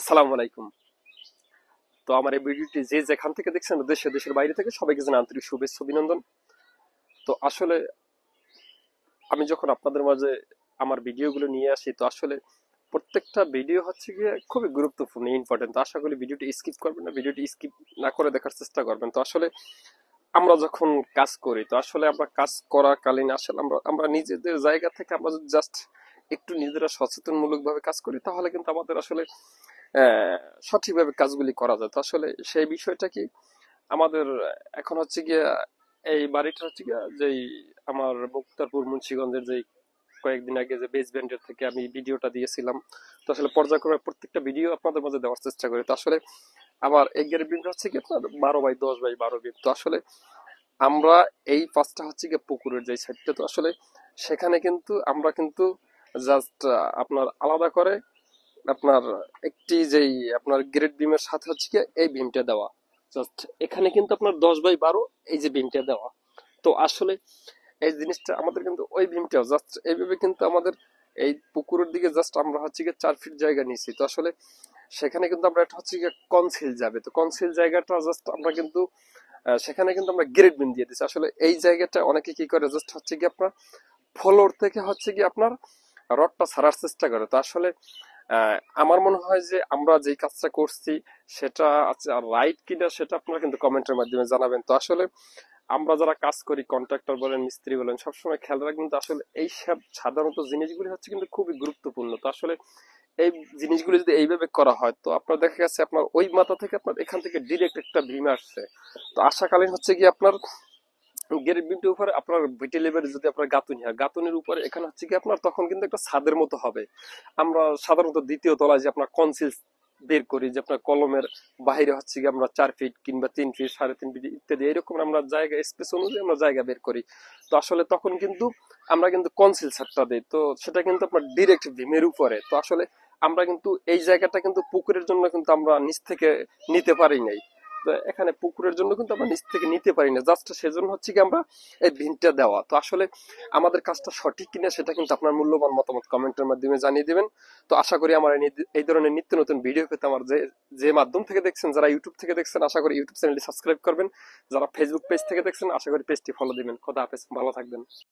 আসসালামু আলাইকুম। তো আমার এই ভিডিওটি যে যেখান থেকে দেখছেন, দেশে দেশের বাইরে থেকে সবাইকে জানাই আন্তরিক শুভেচ্ছা অভিনন্দন। তো আসলে আমি যখন আপনাদের মাঝে আমার ভিডিওগুলো নিয়ে আসি, তো আসলে প্রত্যেকটা ভিডিও হচ্ছে গিয়ে খুবই গুরুত্বপূর্ণ, ইম্পর্টেন্ট। তো আশা করি ভিডিওটি স্কিপ করবেন না, ভিডিওটি স্কিপ না করে দেখার চেষ্টা করবেন। তো আসলে আমরা যখন কাজ করি, তো আসলে আমরা কাজ করাকালীন আসলে আমরা আমরা নিজেদের জায়গা থেকে আমরা জাস্ট একটু নিজেরা সচেতনমূলক ভাবে কাজ করি, তাহলে কিন্তু আমাদের আসলে আহ, সঠিকভাবে কাজগুলি করা যায়। তো আসলে সেই বিষয়টা কি আমাদের এখন হচ্ছে গিয়ে এই বাড়িটা হচ্ছে গিয়ে যেই আমার মুক্তারপুর মুন্সিগঞ্জের যে কয়েকদিন আগে যে বেসমেন্টের থেকে আমি ভিডিওটা দিয়েছিলাম, তো আসলে পর্যায়ক্রমে প্রত্যেকটা ভিডিও আপনাদের মাঝে দেওয়ার চেষ্টা করি। তো আসলে আমার এগের বিমটা হচ্ছে কি আপনার 12x10x12 বিম। তো আসলে আমরা এই পাঁচটা হচ্ছে গিয়ে পুকুরের যে সাইডটা, তো আসলে সেখানে কিন্তু আমরা কিন্তু জাস্ট আপনার আলাদা করে আপনার একটি যেই আপনার গ্রেড বিমের সাথে হচ্ছে কি এই বিমটা দেওয়া, জাস্ট এখানে কিন্তু আপনার 10x12 এই যে বিমটা দেওয়া। তো আসলে এই জিনিসটা আমাদের কিন্তু ওই বিমটাও জাস্ট এইভাবে কিন্তু আমাদের এই পুকুরের দিকে জাস্ট আমরা হচ্ছে গিয়ে 4 ফিট জায়গা নিয়েছি। তো আসলে সেখানে কিন্তু আমরা এটা হচ্ছে গিয়ে কনসিল যাবে, তো কনসিল জায়গাটা জাস্ট আমরা কিন্তু সেখানে কিন্তু আমরা গ্রেড বিম দিয়ে দিচ্ছি। আসলে এই জায়গাটা অনেকে কি করে, জাস্ট হচ্ছে কি আপনার ফ্লোর থেকে হচ্ছে কি আপনার রডটা ছাড়ার চেষ্টা করে। তো আসলে আমার মনে হয় যে আমরা যেই কাজটা করছি সেটা রাইট কিনা সেটা আপনারা কিন্তু কমেন্টের মাধ্যমে জানাবেন। তো আসলে আমরা যারা কাজ করি, কন্ট্রাক্টর বলেন, মিস্ত্রি বলেন, সবসময় খেয়াল রাখবেন। তো আসলে এই সব সাধারণত জিনিসগুলি হচ্ছে কিন্তু খুবই গুরুত্বপূর্ণ। তো আসলে এই জিনিসগুলি যদি এইভাবে করা হয়, তো আপনার দেখা গেছে আপনার ওই মাথা থেকে আপনার এখান থেকে ডিরেক্ট একটা ভীম আসছে। তো আশাকালীন হচ্ছে কি আপনার গেটের বিমটির উপরে আপনার ভিটি লেভেল যদি আপনার গাঁথুনি হয়, গাঁথুনির উপরে এখানে হচ্ছে কি আপনার তখন কিন্তু একটা ছাদের মতো হবে। আমরা সাধারণত দ্বিতীয় তলায় যে আপনার কনসিল বের করি, যে আপনার কলমের বাইরে হচ্ছে কি আমরা 4 ফিট কিংবা 3 ফিট, 3.5 ফিট ইত্যাদি এরকম আমরা জায়গা স্পেস অনুযায়ী আমরা জায়গা বের করি। তো আসলে তখন কিন্তু আমরা কিন্তু কনসিল ছাদটা দিই, তো সেটা কিন্তু আপনার ডিরেক্ট ভীমের উপরে। তো আসলে আমরা কিন্তু এই জায়গাটা কিন্তু পুকুরের জন্য কিন্তু আমরা নিচ থেকে নিতে পারি নাই। তো এখানে পুকুরের জন্য কিন্তু আমরা নিচ থেকে নিতে পারি না, জাস্ট সেজন্য হচ্ছে কি আমরা এই ভিনটা দেওয়া। তো আসলে আমাদের কাজটা সঠিক কিনা সেটা কিন্তু আপনার মূল্যবান মতামত কমেন্টের মাধ্যমে জানিয়ে দিবেন। তো আশা করি আমার এই ধরনের নিত্য নতুন ভিডিও পেতে আমার যে যে মাধ্যম থেকে দেখছেন, যারা ইউটিউব থেকে দেখছেন, আশা করি ইউটিউব চ্যানেলটি সাবস্ক্রাইব করবেন। যারা ফেসবুক পেজ থেকে দেখছেন, আশা করি পেজটি ফলো দিবেন। খোদা হাফেজ, ভালো থাকবেন।